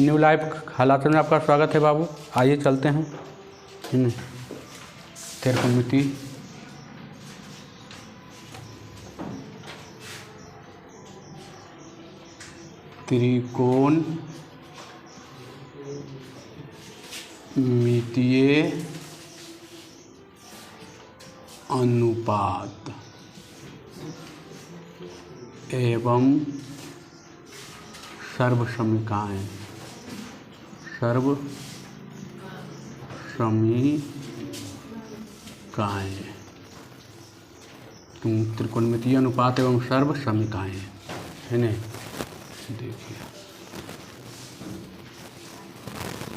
New life हालात में आपका स्वागत है बाबू। आइए चलते हैं त्रिकोणमिति त्रिकोणमितीय अनुपात एवं सर्वसमीकाएं त्रिकोणमितीय अनुपात एवं सर्वसमीकाएं है ना। देखिए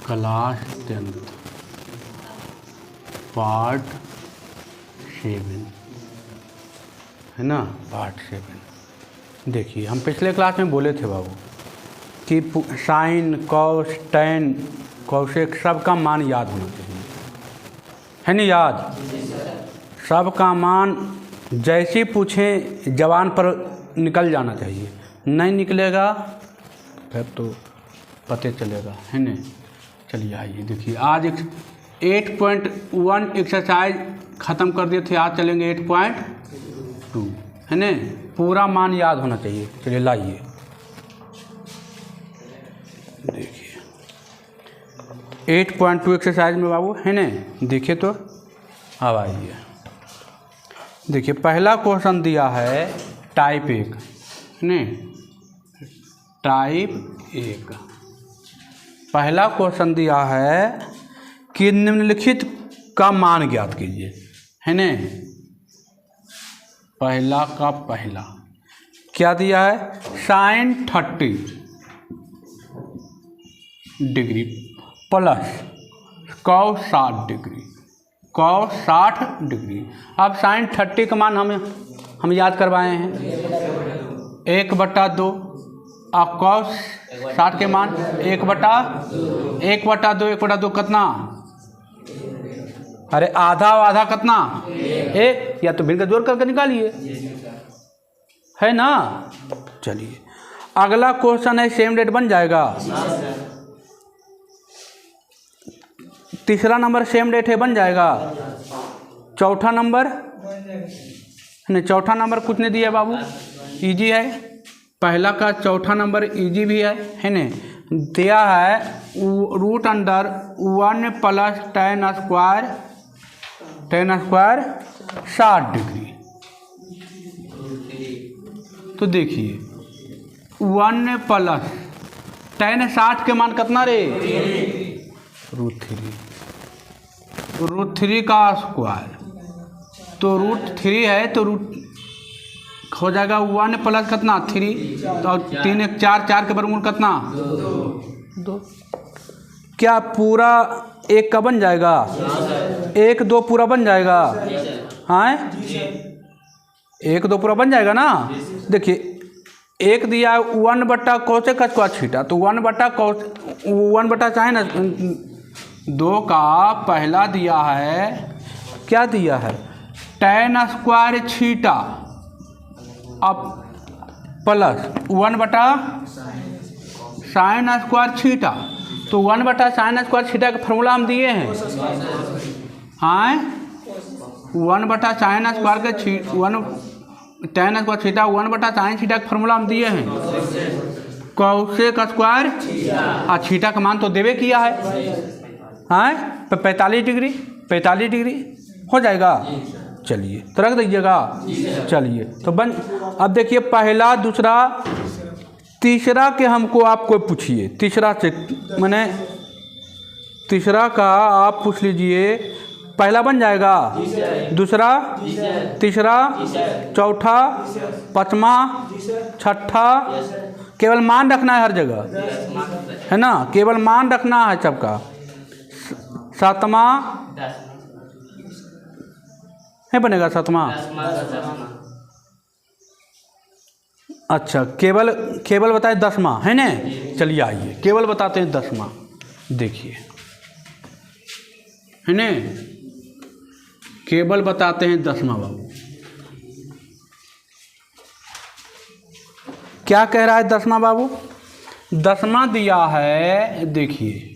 क्लास 10th पार्ट 7 है ना, पार्ट 7। देखिए हम पिछले क्लास में बोले थे बाबू कि साइन कॉस टैन कॉसेक सबका मान याद होना चाहिए, है ना। याद सबका मान जैसे पूछें जवान पर निकल जाना चाहिए, नहीं निकलेगा फिर तो पते चलेगा, है ना। चलिए आइए देखिए आज 8.1 एक्सरसाइज ख़त्म कर दिए थे, आज चलेंगे 8.2 है ना। पूरा मान याद होना चाहिए। चलिए लाइए देखिए 8.2 एक्सरसाइज में बाबू है ना। देखिए तो अब आइए देखिए पहला क्वेश्चन दिया है टाइप 1 है ना। टाइप 1 पहला क्वेश्चन दिया है कि निम्नलिखित का मान ज्ञात कीजिए, है ना। पहला का पहला क्या दिया है, sine 30 degree plus cos 60 degree, cos 60 degree. अब साइन 30 का मान हम याद करवाए हैं 1/2 और कॉस 60 के मान 1/2 कितना, अरे आधा आधा कितना 1, या तो भिन्न का जोड़ करके निकालिए, है ना। चलिए अगला क्वेश्चन है सेम रेट बन जाएगा। तीसरा नंबर सेम रेट है बन जाएगा। चौथा नंबर नहीं, चौथा नंबर कुछ नहीं दिया बाबू, इजी है। पहला का चौथा नंबर इजी भी है ना। दिया है √1 प्लस tan स्क्वायर 60 डिग्री। तो देखिए 1 प्लस tan 60 के मान कितना रे, √3 का स्क्वायर, तो √3 है तो रूट हो जाएगा 1 प्लस कितना 3, तो 3 1 4, 4 के वर्गमूल कितना 2। क्या पूरा 1 का बन जाएगा, 1 2 पूरा बन जाएगा, हाँ 1 2 पूरा बन जाएगा ना। देखिए 1 दिया है 1/cos का स्क्वायर थीटा, तो 1/cos चाहे ना 2 का पहला दिया है, क्या दिया है tan स्क्वायर थीटा, अब प्लस 1/sin स्क्वायर थीटा, तो 1/sin स्क्वायर थीटा का फॉर्मूला हम दिए हैं, हाँ 1/sin स्क्वायर के tan square theta 1/sin theta का फॉर्मूला हम दिए हैं। कॉसेक स्क्वायर और थीटा का मान तो देवे किया है, हाँ 45 डिग्री हो जाएगा। चलिए तो रख दीजिएगा। चलिए तो अब देखिए पहला दूसरा तीसरा के हमको आपको पूछिए, तीसरा से मैंने तीसरा का आप पूछ लीजिए। पहला बन जाएगा, दूसरा तीसरा चौथा पाँचवा छठा, केवल मान रखना है हर जगह, है ना, केवल मान रखना है सबका। सातवां है बनेगा, सातवां अच्छा केवल बताए 10वां है ना। चलिए आइए केवल बताते हैं 10वां। देखिए है ना, केवल बताते हैं 10वां बाबू। क्या कह रहा है 10वां बाबू, दसवां दिया है, देखिए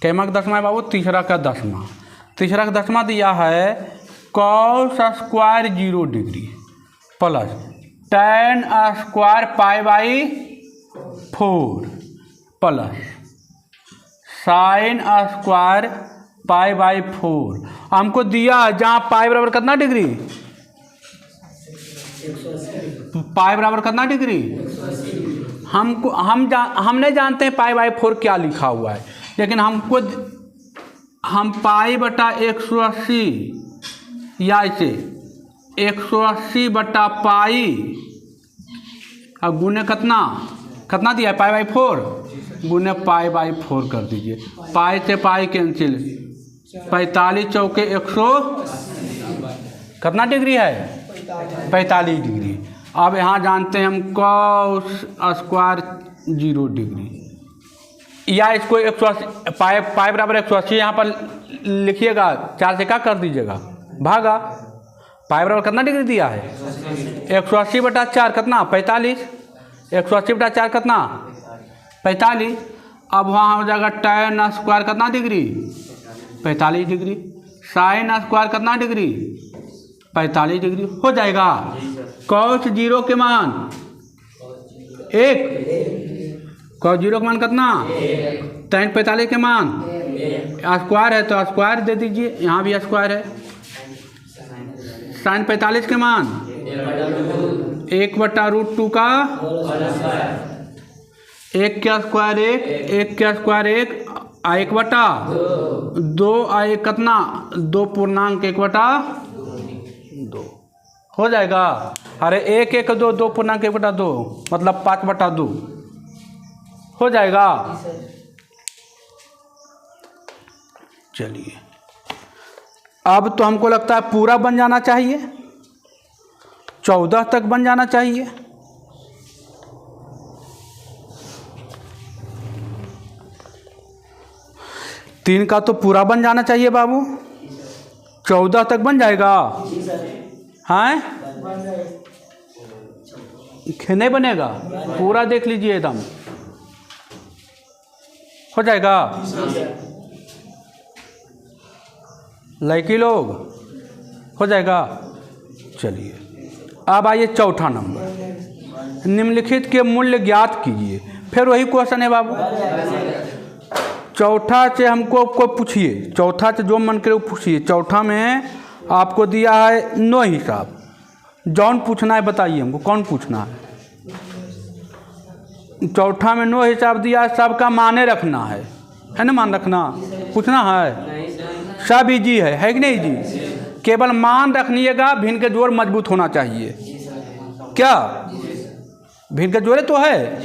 कैमा का दसवां है बाबू, तीसरा का दसवां, तीसरा का दसवां दिया है cos square 0 degree plus tan square pi by 4 plus sine square pi by 4। हमको दिया जहाँ पाई बराबर कितना डिग्री, पाई बराबर कितना डिग्री, हमको हम नहीं जानते हैं पाई बाई 4 क्या लिखा हुआ है, लेकिन हम पाई बटा 180 या इसे 180 बटा पाई और गुने कितना दिया है, पाई बाई 4 गुने पाई बाई 4 कर दीजिए। पाई से पाई कैंसिल, 45 चौके 100 कितना डिग्री है, 45 डिग्री। अब यहाँ जानते हैं हम कॉस स्क्वायर 0 डिग्री, या इसको 180 पाई बराबर 180 यहाँ पर लिखिएगा, 4 से क्या कर दीजिएगा भागा, पाई बराबर कितना डिग्री दिया है 180 बटा 4 कितना 45, 180 बटा 4 कितना 45। अब वहाँ हो जाएगा tan स्क्वायर कितना डिग्री 45 डिग्री, साइन स्क्वायर कितना डिग्री 45 डिग्री हो जाएगा। कॉस 0 के मान 1, कॉस 0 के मान कितना, tan 45 के मान स्क्वायर है तो स्क्वायर दे दीजिए, यहाँ भी स्क्वायर है। साइन 45 के मान 1/√2 का 1 का स्क्वायर 1 का स्क्वायर 1/2 1 कितना 2.1/2 हो जाएगा। अरे 1 1 2 2.1/2 मतलब 5/2 हो जाएगा। चलिए अब तो हमको लगता है पूरा बन जाना चाहिए, 14 तक बन जाना चाहिए। तीन का तो पूरा बन जाना चाहिए बाबू, 14 तक बन जाएगा। हैं नहीं बनेगा, पूरा देख लीजिए एकदम हो जाएगा। लड़की लोग हो जाएगा। चलिए अब आइए चौथा नंबर, निम्नलिखित के मूल्य ज्ञात कीजिए। फिर वही क्वेश्चन है बाबू, चौथा से हमको कोई पूछिए, चौथा से जो मन करे वो पूछिए। चौथा में आपको दिया है 9 हिसाब, जौन पूछना है बताइए हमको, कौन पूछना है। चौथा में 9 हिसाब दिया है, सबका माने रखना है ना, मान रखना पूछना है। सब इजी है कि नहीं जी, केवल मान रखनिएगा, भिन्न के जोड़ मजबूत होना चाहिए। क्या भिन्न के जोड़े तो है,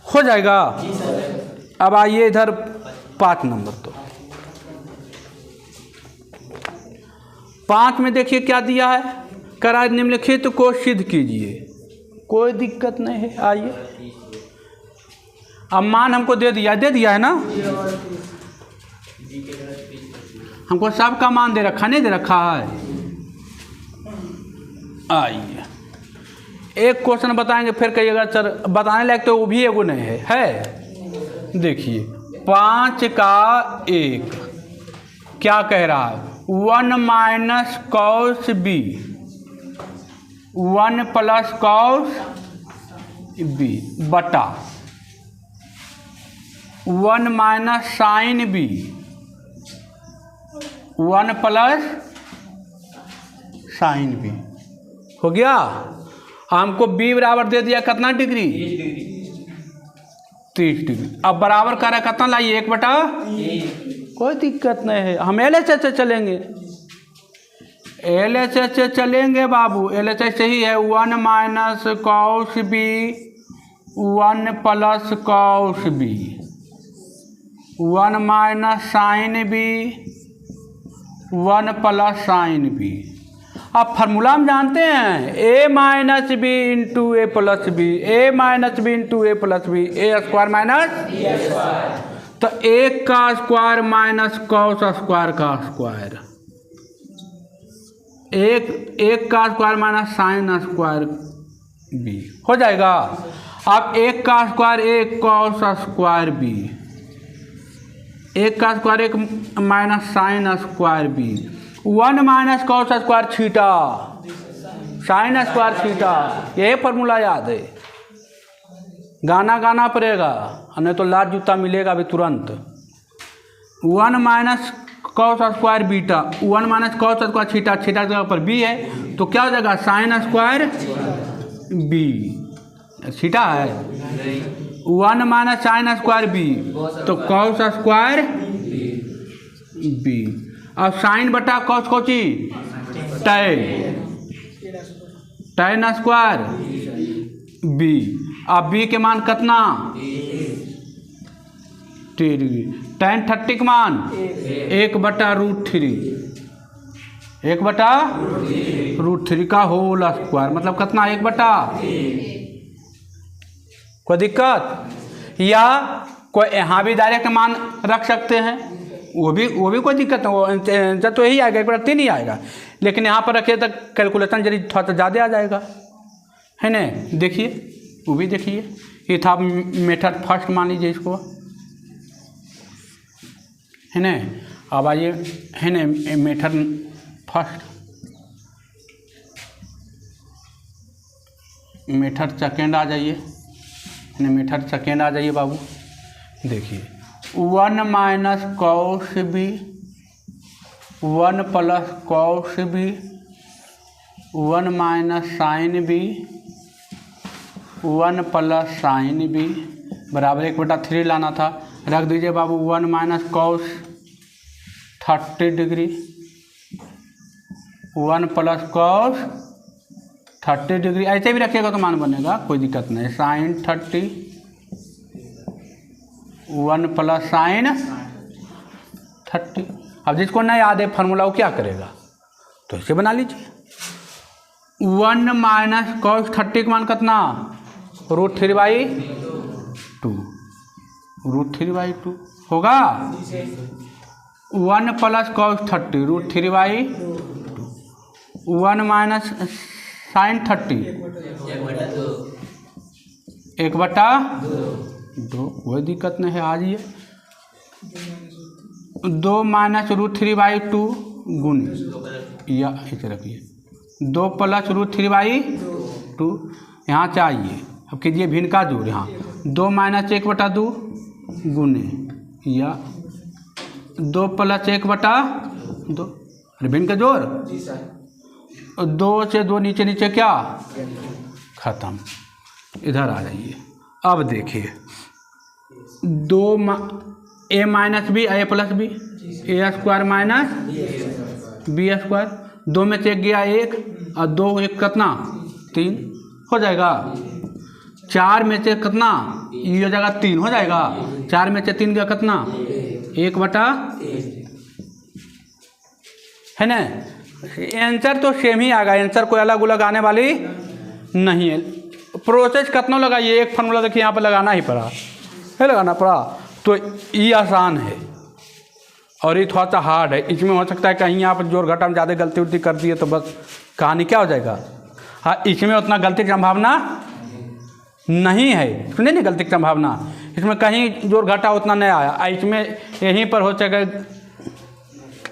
हो जाएगा। अब आइए इधर 5 नंबर, तो 5 में देखिए क्या दिया है, करा निम्नलिखित को सिद्ध कीजिए। कोई दिक्कत नहीं है, आइए। अब मान हमको दे दिया है ना, हमको सबका मान दे रखा, नहीं दे रखा है। आइए एक क्वेश्चन बताएंगे, फिर कहिएगा सर बताने लायक तो वो भी एगो नहीं है। देखिए 5 का 1 क्या कह रहा है, 1 minus cos B 1 plus cos B बटा 1 minus sine B 1 plus sine B हो गया। हमको बी बराबर दे दिया कितना डिग्री 30 डिग्री। अब बराबर कर रहा है कितना लाइए 1 बटा, कोई दिक्कत नहीं है, हम LHS से चलेंगे, LHS से चलेंगे बाबू। LHS सही है, 1 minus cos B 1 plus cos B 1 minus sine B 1 plus sine B. अब फार्मूला हम जानते हैं, a minus B into A plus B, A minus B into A plus B, A square minus तो 1 का square minus cos square का square, 1 का square minus sine square B हो जाएगा। अब 1 का स्क्वायर 1 कॉस स्क्वायर बी, 1 का square 1 minus sine square B, 1 minus cos square theta sine square theta. यही फॉर्मूला याद है, गाना पड़ेगा नहीं तो लाल जूता मिलेगा अभी तुरंत। 1 minus cos square beta, 1 minus cos square theta, theta के ऊपर बी है तो क्या हो जाएगा साइन स्क्वायर बी, थीटा है 1 माइनस साइन स्क्वायर बी तो कॉस स्क्वायर बी। अब साइन बटा कॉस कोची टैन स्क्वायर बी। अब बी के मान कितना 3 डिग्री, टैन 30 के मान 1/√3, 1/√3 का होल स्क्वायर मतलब कितना 1/। कोई दिक्कत? या कोई यहाँ भी डायरेक्ट मान रख सकते हैं, वो भी कोई दिक्कत नहीं, जब तो यही आएगा 1/3 ही आएगा, लेकिन यहाँ पर रखिए तो कैलकुलेशन जरिए थोड़ा सा ज़्यादा आ जाएगा, है ना। देखिए वो भी देखिए, ये था मेथड फर्स्ट मान लीजिए इसको, है ना। अब आइए है ना मेथड फर्स्ट, मेथड सेकेंड आ जाइए, है ना। मेथड सेकेंड आ जाइए बाबू, देखिए 1 minus cos B, 1 plus cos B, 1 minus sine B, 1 plus sine B बराबर 1/3 लाना था, रख दीजिए बाबू। 1 minus cos 30 degree, 1 plus cos 30 degree, ऐसे भी रखिएगा तो मान बनेगा, कोई दिक्कत नहीं। Sine 30, 1 plus sine 30। अब जिसको नहीं याद है फार्मूला वो क्या करेगा, तो इसे बना लीजिए। 1 माइनस कॉस 30 का मान कितना √3/2, √3/2 होगा। 1 प्लस कॉस 30 √3/2, 1 माइनस साइन 30 1/2, कोई दिक्कत नहीं है। आज ये 2 माइनस √3/2 गुण, या इसे रखिए 2 प्लस √3/2, यहाँ चाहिए। अब कीजिए भिन्न का जोड़, यहाँ 2 माइनस 1/2 गुने, या 2 प्लस 1/2, अरे भिन्न का जोड़ 2 से 2 नीचे क्या खत्म। इधर आ जाइए, अब देखिए 2 a minus B, a plus B, a square minus B square, 2 में से 1 गया 1 और 2 1 कितना 3 हो जाएगा। 4 में से कितना ये हो जाएगा 3 हो जाएगा, 4 में से 3 गया कितना 1/, है ना। आंसर तो सेम ही आएगा, आंसर कोई अलग अलग आने वाली नहीं है। प्रोसेस कितना लगाइए, एक फार्मूला देखिए यहाँ पर लगाना ही पड़ा है, लगाना पड़ा, तो ये आसान है और ये थोड़ा सा हार्ड है। इसमें हो सकता है कहीं आप जोड़ घटा में ज़्यादा गलती उलती कर दिए तो बस कहानी क्या हो जाएगा। हाँ, इसमें उतना गलती की संभावना नहीं है, सुनिए नहीं, गलती की संभावना इसमें कहीं जोड़ घटा उतना नहीं आया। इसमें यहीं पर हो सके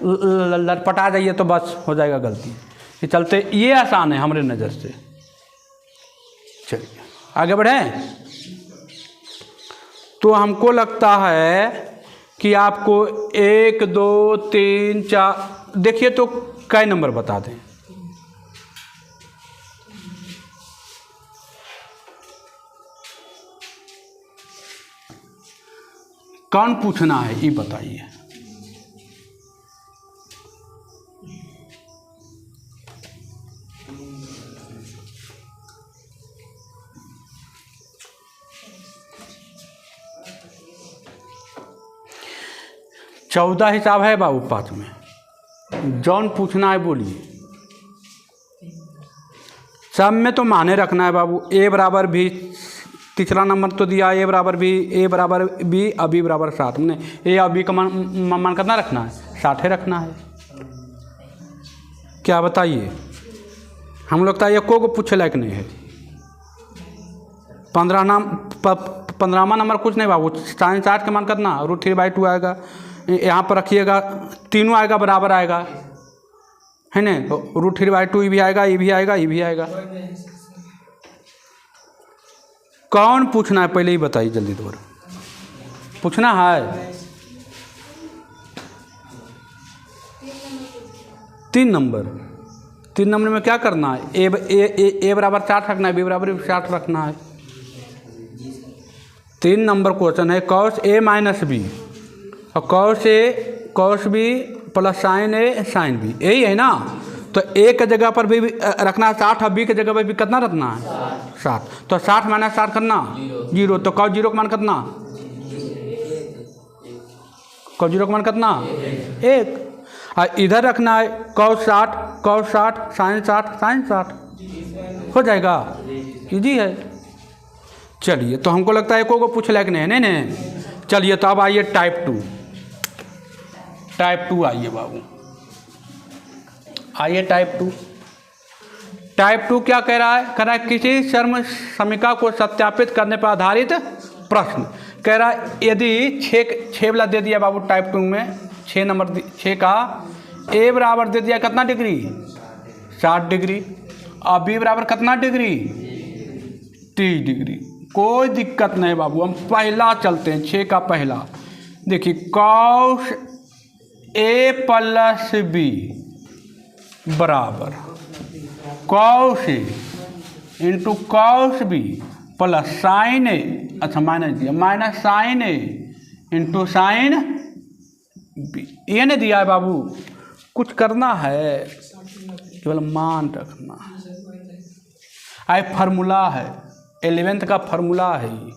लटपटा जाइए तो बस हो जाएगा गलती, ये चलते ये आसान है हमारे नज़र से। चलिए आगे बढ़ें। तो हमको लगता है कि आपको 1 2 3 4 देखिए तो कई नंबर बता दें। कौन पूछना है ये बताइए। चौदह हिसाब है बाबू 5 में, जौन पूछना है बोलिए। सब में तो माने रखना है बाबू। ए बराबर भी, तीसरा नंबर तो दिया ए बराबर भी, ए बराबर बी और बी बराबर 7 में ए और बी का मान कितना रखना है 60 रखना है। क्या बताइए, हम लोग तो एको को पूछे लायक नहीं है। 15वां नंबर कुछ नहीं बाबू, साइन 60 के मान कितना √3/2 आएगा। यहाँ पर रखिएगा, तीनों आएगा बराबर आएगा, है ना। तो √3/2 ये भी आएगा, ये भी आएगा, ये भी आएगा। कौन पूछना है पहले ही बताइए, जल्दी दोबारा पूछना है। 3 नंबर में क्या करना है, ए बराबर 60 रखना है, बी बराबर 60 रखना है। 3 नंबर क्वेश्चन है cos A - B और cos A cos B plus sine A sine B, यही है ना। तो A के जगह पर भी रखना है 60 और B के जगह पर भी कितना रखना है 60। तो 60 - 60 करना 0। तो cos 0 का मान कितना, cos 0 का मान कितना 1। और इधर रखना है cos 60 साइन 60 हो जाएगा, इजी है। चलिए, तो हमको लगता है एको को पूछ लायक नहीं नहीं। चलिए, तो अब आइए टाइप 2 आइए बाबू, आइए टाइप 2 क्या कह रहा है, किसी समीकरण को सत्यापित करने पर आधारित प्रश्न। कह रहा है यदि 6 वाला दे दिया बाबू टाइप 2 में, 6 नंबर 6 का ए बराबर दे दिया कितना डिग्री 60 डिग्री और बी बराबर कितना डिग्री 30 डिग्री। कोई दिक्कत नहीं बाबू, हम पहला चलते हैं, 6 का पहला। देखिए cos A प्लस B बराबर cos A into cos B plus sine A, अच्छा माइनस दिया, minus sine A into sine B। ये नहीं दिया है बाबू, कुछ करना है, केवल मान रखना है। फार्मूला है, 11th का फार्मूला है ये,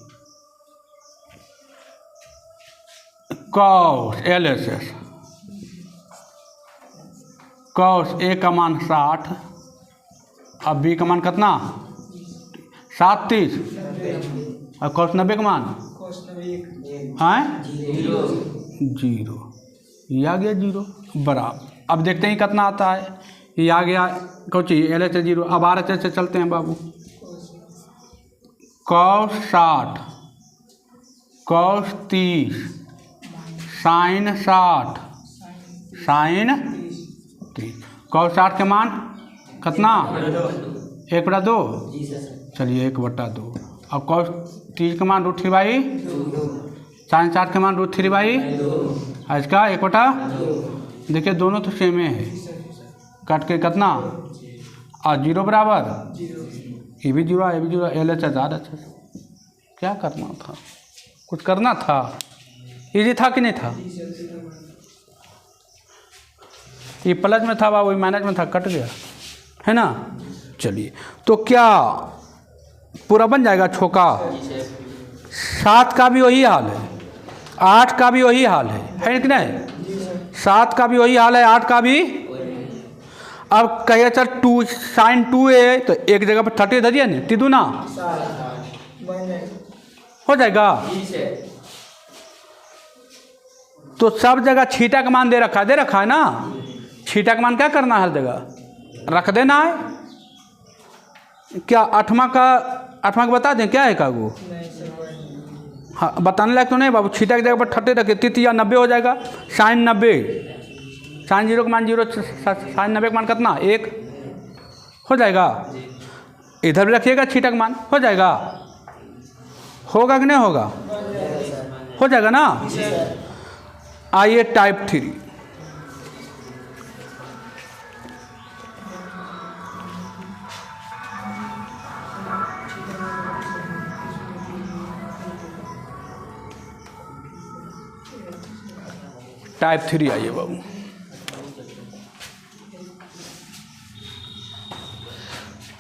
cos LHS cos A का मान 60 अब B का मान कितना 7 30 और cos 90 का मान है 0, ये आ गया 0 बराबर। अब देखते हैं कितना आता है, ये आ गया कुछ LHS 0। अब RHS से चलते हैं बाबू, cos 60 cos 30 sine 60 sine 30। cos 60 के मान कितना 1/2, चलिए 1/2। और cos 30 के मान √3/2, साइन 60 के मान √3/2, इसका 1/2। देखिए दोनों तो सेम है, काट के कितना और 0 बराबर, ये भी 0 ये भी 0, LHS RHS। क्या करना था, कुछ करना था, इजी था कि नहीं था। ये प्लस में था बाबू, माइनस में था, कट गया है ना। चलिए, तो क्या पूरा बन जाएगा छोका। 7 का भी वही हाल है, 8 का भी वही हाल है कि नहीं। 7 का भी वही हाल है, 8 का भी। अब कहिए सर 2 साइन 2A, तो एक जगह पर 30 धरिए ना, 3 दूना हो जाएगा। तो सब जगह छीटा का मान दे रखा है ना। छीटा का मान क्या करना है, हर जगह रख देना है। क्या 8वां का बता दें क्या है कागू, हाँ बताने लायक तो नहीं बाबू। छीटा की जगह पर 30 रखे, 30 या 90 हो जाएगा। साइन 90, साइन 0 का मान 0, साइन 90 का मान कितना 1 हो जाएगा। इधर भी रखिएगा, छीटा का मान हो जाएगा, होगा कि नहीं होगा, हो जाएगा ना। आइए टाइप 3। टाइप 3 आइए बाबू।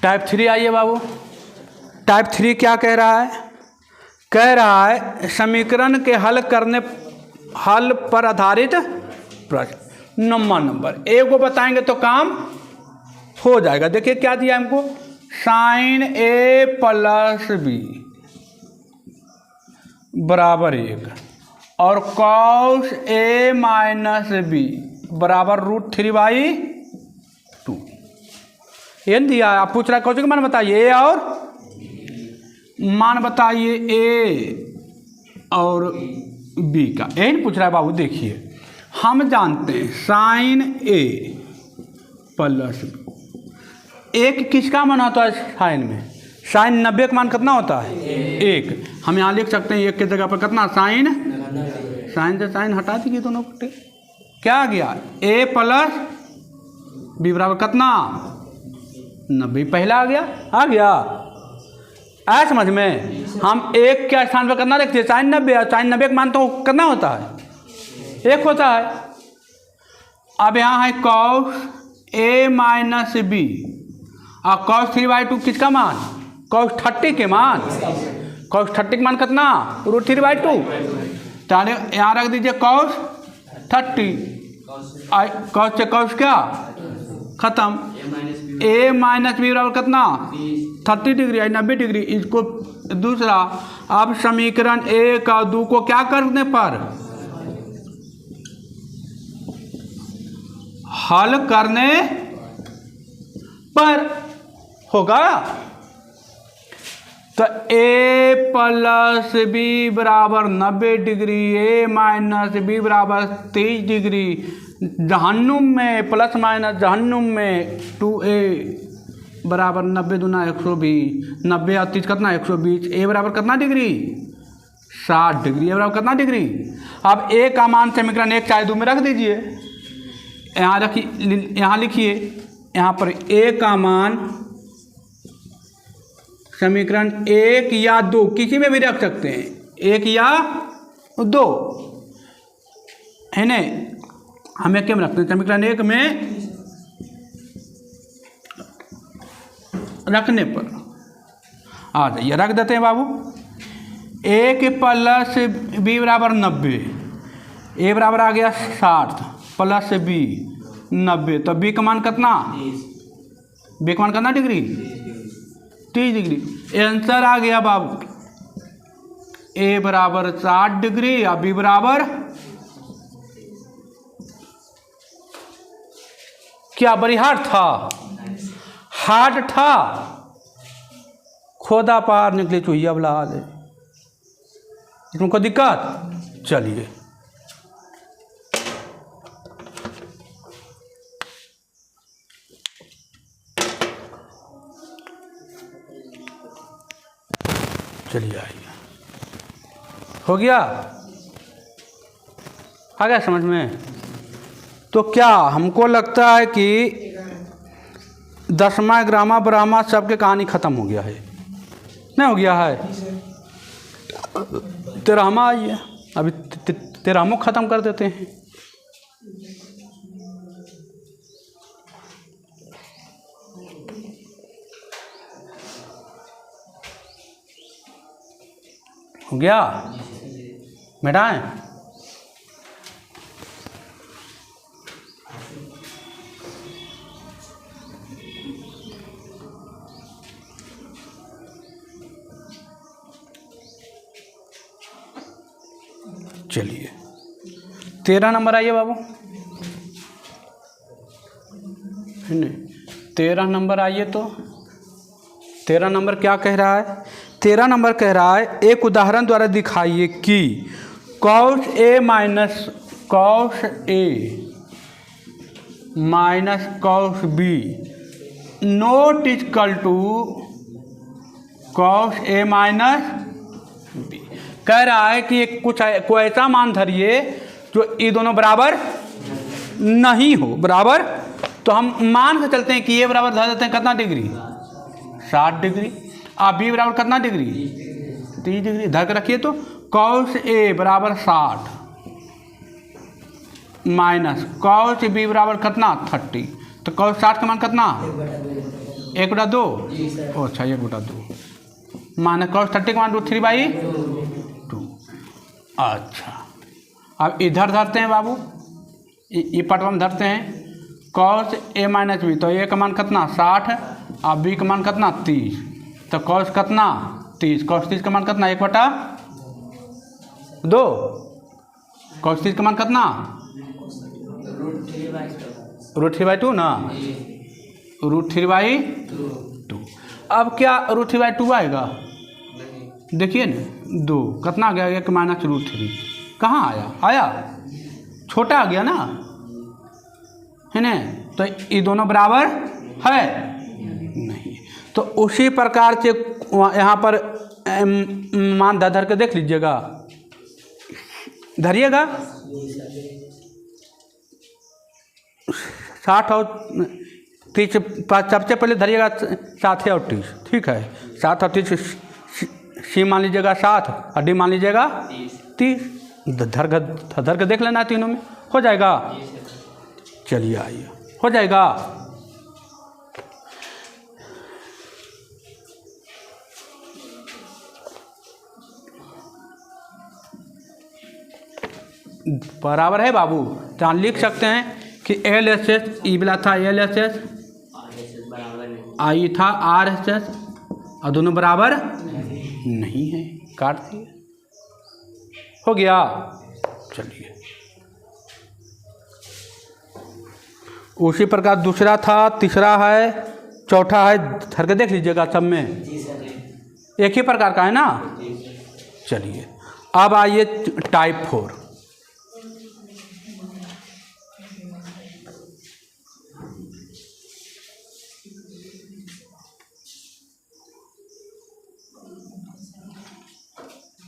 टाइप 3 आइए बाबू। टाइप 3 क्या कह रहा है, कह रहा है समीकरण के हल पर आधारित प्रश्न। नंबर ए को बताएंगे तो काम हो जाएगा। देखिए क्या दिया हमको, साइन A प्लस B बराबर 1 और cos A माइनस B बराबर √3/2। ये दिया है। आप पूछ रहा है कौन सा मान बताइए, A और मान बताइए ए और बी का, यही पूछ रहा है बाबू। देखिए हम जानते हैं साइन ए प्लस एक किसका मान होता है साइन में? साइन 90 का मान कितना होता है? 1। हम यहाँ लिख सकते हैं 1 की जगह पर कितना, साइन से साइन हटा दीजिए दोनों पट्टे, क्या आ गया? ए प्लस बी बराबर कितना, 90। पहला आ गया आया समझ में? हम 1 के स्थान पर कितना लिखते हैं? साइन 90। और साइन 90 का मान तो कितना होता है? 1 होता है। अब यहाँ है कॉस ए माइनस बी और कॉस 3/2 किसका मान? कॉस 30 के मान। कॉस 30 के मान कितना? √3/2। तो यहाँ रख दीजिए कॉस 30। कॉस से कॉस क्या खत्म। ए माइनस बी बराबर कितना? 30 डिग्री है 90 डिग्री। इसको दूसरा, अब समीकरण 1 और 2 को क्या करने पर, हल करने पर होगा। तो ए प्लस बी बराबर 90 डिग्री, ए माइनस बी बराबर 30 डिग्री, जहन्नुम में प्लस माइनस जहन्नुम में 2a बराबर 90 दूना 120, 90 और 30 कितना 120। ए बराबर कितना डिग्री? 60 डिग्री। ए बराबर कितना डिग्री? अब ए का मान समीकरण 1 चाहे 2 में रख दीजिए। यहाँ रखिए, यहाँ लिखिए, यहाँ पर ए का मान समीकरण 1 या 2 किसी में भी रख सकते हैं, 1 या 2 है ना। हमें क्या में रखते हैं? समीकरण 1 में रखने पर आ जाइए, रख देते हैं बाबू। 1 प्लस बी बराबर 90, ए बराबर आ गया 60 प्लस बी 90, तो बी का मान कितना? बी का मान कितना डिग्री? 30 डिग्री। आंसर आ गया बाबू, ए बराबर 60 डिग्री और बी बराबर क्या? बरिहार था, हार्ड था, खोदा पार निकले चुहिया वाला हाल है। इसमें कोई दिक्कत? चलिए आइए, हो गया? आ गया समझ में? तो क्या हमको लगता है कि 10वां 11वां 12वां सबके कहानी ख़त्म हो गया है, नहीं हो गया है? 13वां आइए, अभी 13वां ख़त्म कर देते हैं। हो गया? मिटाएं? चलिए 13 नंबर आइए बाबू, है नहीं? 13 नंबर आइए। तो 13 नंबर क्या कह रहा है? 13 नंबर कह रहा है, एक उदाहरण द्वारा दिखाइए कि cos A minus cos B not equal to cos A minus B. कह रहा है कि कोई ऐसा मान धरिए जो ये दोनों बराबर नहीं हो, बराबर। तो हम मान के चलते हैं कि ये बराबर धर देते हैं कितना डिग्री? 60 डिग्री। आप बी बराबर कितना डिग्री? 30 डिग्री। धर के रखिए। तो कॉस ए बराबर 60 माइनस कॉस बी बराबर कितना? 30। तो कॉस 60 का मान कितना? 1/2। अच्छा 1/2 माइनस कॉस 30 का मान √3/2। अच्छा अब इधर धरते हैं बाबू, ये पटवा में धरते हैं कॉस ए माइनस बी। तो ए का मान कितना? 60 और बी का मान कितना? 30। तो कॉस कितना? 30। कॉस 30 का मान कितना? 1/2। कॉस 30 का मान कितना? √3/2 ना, √3/2। अब क्या √3/2 आएगा? देखिए ना 2 कितना आ गया, 1 माइनस रूट 3 कहाँ आया छोटा आ गया ना, है ना। तो ये दोनों बराबर है नहीं। तो उसी प्रकार से यहाँ पर मान धर के देख लीजिएगा, धरिएगा 60 और 30, सबसे पहले धरिएगा 7 और 30, ठीक है। 7 और 30 सी मान लीजिएगा 7 और डी मान लीजिएगा 30, धर के देख लेना, तीनों में हो जाएगा। चलिए आइए, हो जाएगा। बराबर है बाबू, तो हम लिख सकते हैं कि LHS ई वाला था LHS, आई था RHS, और दोनों बराबर नहीं है, काट दिए, हो गया। चलिए उसी प्रकार दूसरा था, तीसरा है, चौथा है, धर के देख लीजिएगा, सब में एक ही प्रकार का है ना। चलिए अब आइए टाइप 4।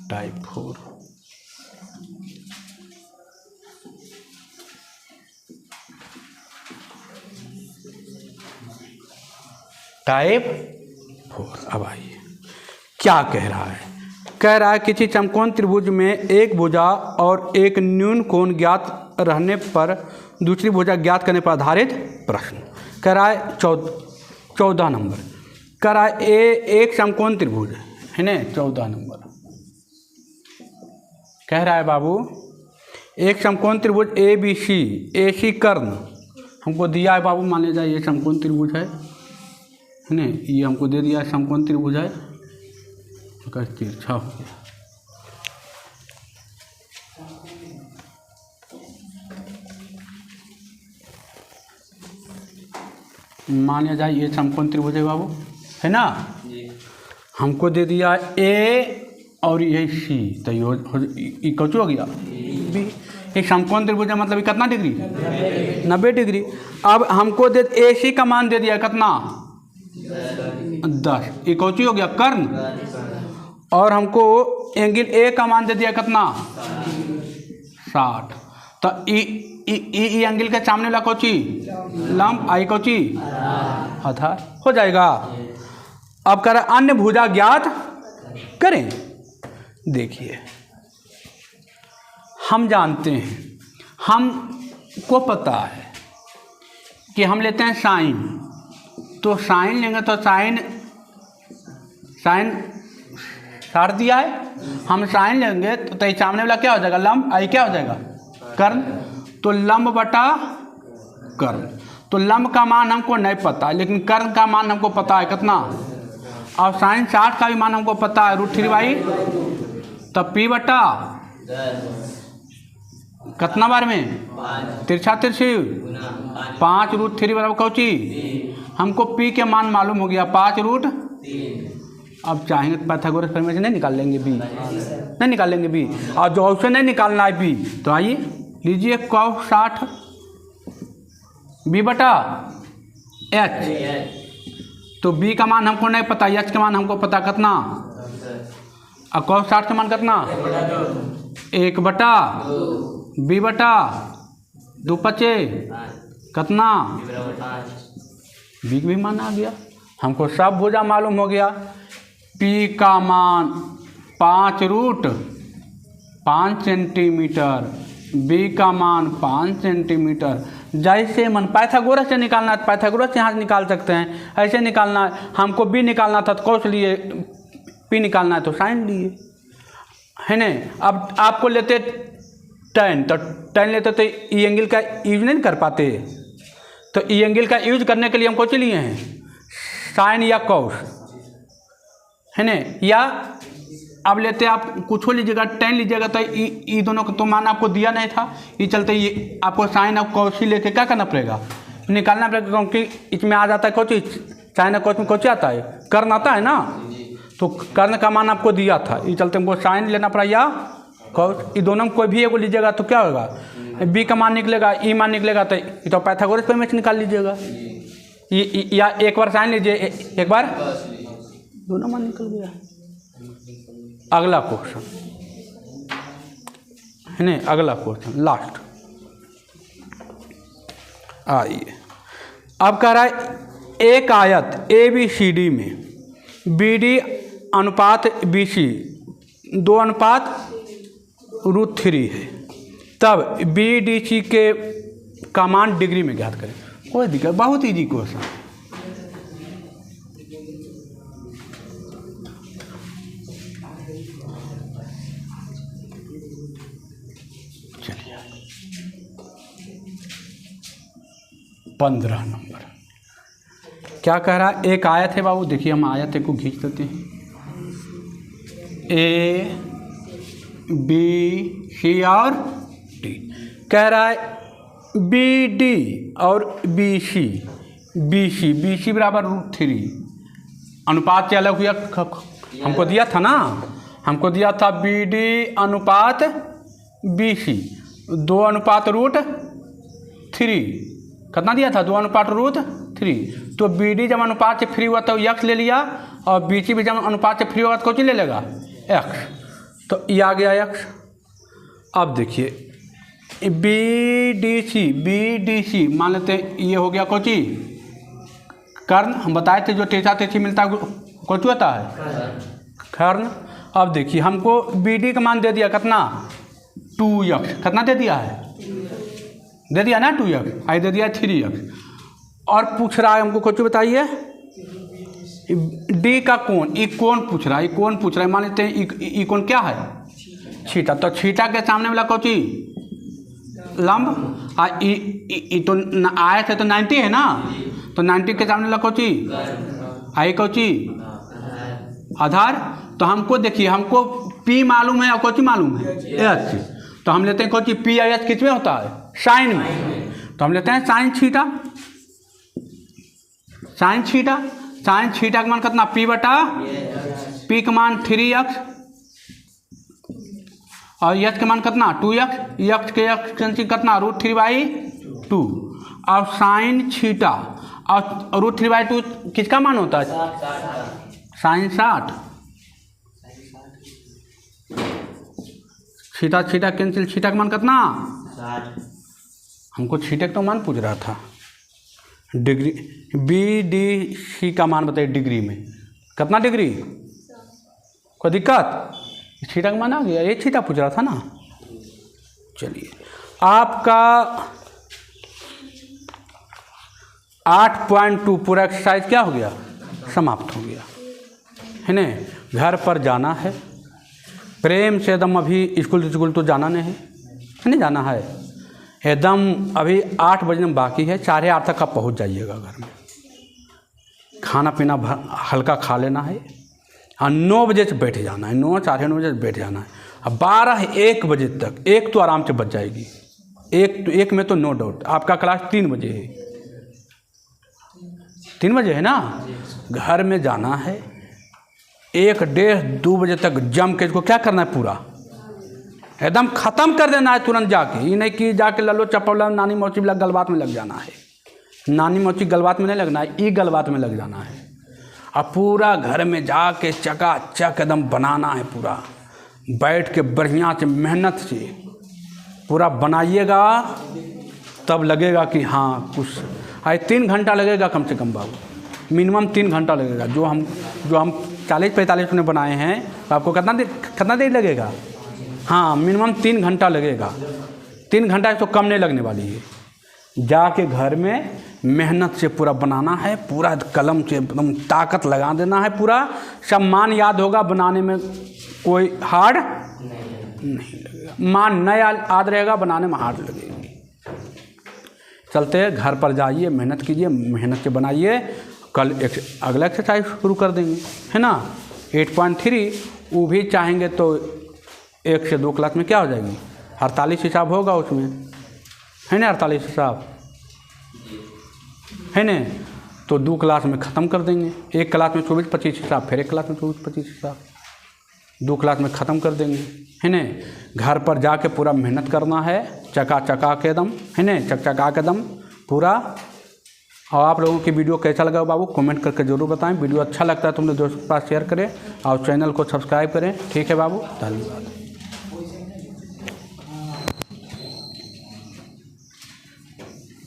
Type 4 type 4। अब आइए क्या कह रहा है, कह रहा है किसी समकोण त्रिभुज में एक भुजा और एक न्यून कोण ज्ञात रहने पर दूसरी भुजा ज्ञात करने पर आधारित प्रश्न। कह रहा है 14 नंबर, कह रहा है एक समकोण त्रिभुज है ना, 14 नंबर कह रहा है बाबू, एक समकोण त्रिभुज ABC, AC कर्ण हमको दिया है बाबू, मान लीजिए ये समकोण त्रिभुज है ना, ये हमको दे दिया है समकोण त्रिभुज है, इसका तिरछा हो गया। मान लिया जाए ये समकोण त्रिभुज है बाबू, है ना। हमको दे दिया A और ये C, तो ये कौन हो गया B। एक समकोण त्रिभुज है, मतलब कितना डिग्री 90 डिग्री। अब हमको दे AC का मान दे दिया कितना 10, ये कौन हो गया कर्ण, और हमको एंगल A का मान दे दिया कितना 60, तो ई एंगल के सामने वाला कौची लंब, आई कौची आधार, हो जाएगा। अब करें अन्य भुजा ज्ञात करें। देखिए हम जानते हैं, हमको पता है कि हम लेते हैं साइन, तो साइन लेंगे तो साइन 60 दिया है, हम साइन लेंगे तो सामने वाला क्या हो जाएगा लंब, आई क्या हो जाएगा कर्ण, तो लंब बटा कर्ण। तो लंब का मान हमको नहीं पता, लेकिन कर्ण का मान हमको पता है कितना, और साइन 60 का भी मान हमको पता है √3/, तब P बटा कितना बार में तिरछा तिरछी 5 √3 बराबर कौची, हमको P के मान मालूम हो गया 5 √3। अब चाहेंगे तो पाइथागोरस प्रमेय से नहीं निकाल लेंगे B, नहीं निकाल लेंगे B, और जो ऑप्शन नहीं निकालना है B, तो आइए लीजिए cos 60 B बटा H, तो B का मान हमको नहीं पता, H का मान हमको पता कितना, और cos 60 का मान कितना 1 बटा B बटा 2 पचे कितना B भी मान आ गया। हमको सब भुजा मालूम हो गया। P का मान 5 सेंटीमीटर, B का मान 5 सेंटीमीटर। जैसे मन पाइथागोरस से निकालना है, पाइथागोरस से यहाँ से निकाल सकते हैं, ऐसे निकालना है। हमको B निकालना था तो कौन लिए, P निकालना है तो साइन लिए, है ना। अब आपको लेते tan, तो tan लेते तो ई एंगल का यूज नहीं कर पाते, तो ई एंगल का यूज करने के लिए हम कौन लिए हैं साइन या कॉस, है ना। या अब लेते आप कुछ लीजिएगा, tan लीजिएगा, तो ई दोनों का तो मान आपको दिया नहीं था, ये चलते ये आपको साइन और कॉस ही लेके क्या करना पड़ेगा, निकालना पड़ेगा, क्योंकि इसमें आ जाता है कौन चीज साइन और कॉस में कौन आता है कर्ण आता है ना, तो कर्ण का मान आपको दिया था, ये चलते हमको साइन लेना पड़ा या कॉस, ये दोनों में कोई भी एगो लीजिएगा तो क्या होगा, बी का मान निकलेगा, ई मान निकलेगा, तो ये तो पाइथागोरस प्रमेय से निकाल लीजिएगा। या एक बार साइन लीजिए, एक बार दोनों मान निकल गया। अगला क्वेश्चन है नहीं, अगला क्वेश्चन लास्ट आइए। अब कह रहा है एक आयत ए बी सी डी में बी डी अनुपात बी सी 2:√3 है, तब बी डी सी के का मान डिग्री में ज्ञात करें। कोई दिक्कत, बहुत ईजी क्वेश्चन। चलिए 15 नंबर क्या कह रहा है, एक आयत है बाबू, देखिए हम आयत को खींच देते हैं, ए बी सी और डी। कह रहा है बी डी और बी सी बराबर √3, अनुपात से अलग हुआ, हमको दिया था ना, हमको दिया था बी डी अनुपात बी सी 2:√3, कितना दिया था, 2:√3। तो बी डी जब अनुपात से फ्री हुआ तो यक्स ले लिया, और बी सी भी जब अनुपात से फ्री होगा तो कौन ले लेगा, एक्स, तो ये आ गया एक्स। अब देखिए बी डी सी मान लेते हैं, ये हो गया कोची कर्ण, हम बताए थे जो टेसा टेसी मिलता है कोची होता है कर्ण। अब देखिए हमको बी डी का मान दे दिया कितना, 2x, कितना दे दिया है, दे दिया ना 2x, आई दे दिया 3x, और पूछ रहा है हमको कुछ बताइए डी का कोण, ई कोण पूछ रहा है, ई कोण पूछ रहा है, मान लेते हैं ई कोण क्या है, थीटा, तो थीटा के सामने वाला कोची लंब, ई तो आए थे तो 90 है ना, तो 90 के सामने वाला कोची आई कोची आधार। तो हमको देखिए हमको पी मालूम है और कोची मालूम है एच, तो हम लेते हैं कोची पी आई एच किस में होता है, साइन में, तो हम लेते हैं साइन थीटा का मान कितना, पी बटा पी का मान 3x और यच का मान कितना 2x, यक्स के यक्स कितना √3/2, और साइन थीटा और √3/2 किसका मान होता है, साइन 60, थीटा कैंसिल, थीटा का मान कितना 60, हमको थीटा का तो मान पूछ रहा था, डिग्री बी डी सी का मान बताइए डिग्री में, कितना डिग्री, कोई दिक्कत, थीटा का मान आ गया, ये थीटा पूछ रहा था ना। चलिए आपका 8.2 पूरा एक्सरसाइज क्या हो गया, समाप्त हो गया है ना। घर पर जाना है, प्रेम से एकदम, अभी स्कूल तो जाना नहीं है नहीं जाना है एकदम, अभी 8 बजने में बाकी है, 8:30 तक आप पहुंच जाइएगा घर में, खाना पीना हल्का खा लेना है, और 9 बजे से बैठ जाना है, 9 साढ़े 9 बजे से बैठ जाना है, अब 12-1 बजे तक, एक तो आराम से बच जाएगी, एक में तो नो डाउट। आपका क्लास 3 बजे है, 3 बजे है ना, घर में जाना है, 1-1:30-2 बजे तक जम के इसको क्या करना है, पूरा एकदम ख़त्म कर देना है तुरंत जाके, ये नहीं कि जाके ललो चपौला नानी मौसी गलबात में लग जाना है, नानी मौसी गलबात में नहीं लगना है, ई गलबात में लग जाना है, अब पूरा घर में जाके चकाचक एकदम बनाना है, पूरा बैठ के बढ़िया से मेहनत से पूरा बनाइएगा, तब लगेगा कि हाँ कुछ, 3 घंटा लगेगा कम से कम बाबू, मिनिमम 3 घंटा लगेगा। जो हम 40-45 में बनाए हैं, तो आपको कितना देर लगेगा, हाँ मिनिमम 3 घंटा लगेगा, 3 घंटा तो कम नहीं लगने वाली है। जाके घर में मेहनत से पूरा बनाना है, पूरा कलम से एकदम ताकत लगा देना है, पूरा सब मान याद होगा, बनाने में कोई हार्ड नहीं लगेगा, मान नया याद रहेगा, बनाने में हार्ड लगेगी। चलते हैं, घर पर जाइए, मेहनत कीजिए, मेहनत से बनाइए, कल अगला एक्सरसाइज शुरू कर देंगे है ना। 8.3 वो भी चाहेंगे तो 1 से 2 क्लास में क्या हो जाएगी, 48 हिसाब होगा उसमें, है ना, 48 हिसाब है ना। तो 2 क्लास में ख़त्म कर देंगे। एक क्लास में 24-25 हिसाब, फिर एक क्लास में 24-25 हिसाब, 2 क्लास में ख़त्म कर देंगे, है न। घर पर जाके पूरा मेहनत करना है, चका के दम, है न, चका के दम पूरा। और आप लोगों की वीडियो कैसा लगा बाबू कमेंट करके ज़रूर बताएं। वीडियो अच्छा लगता है तो अपने दोस्तों के पास शेयर करें और चैनल को सब्सक्राइब करें। ठीक है बाबू, धन्यवाद।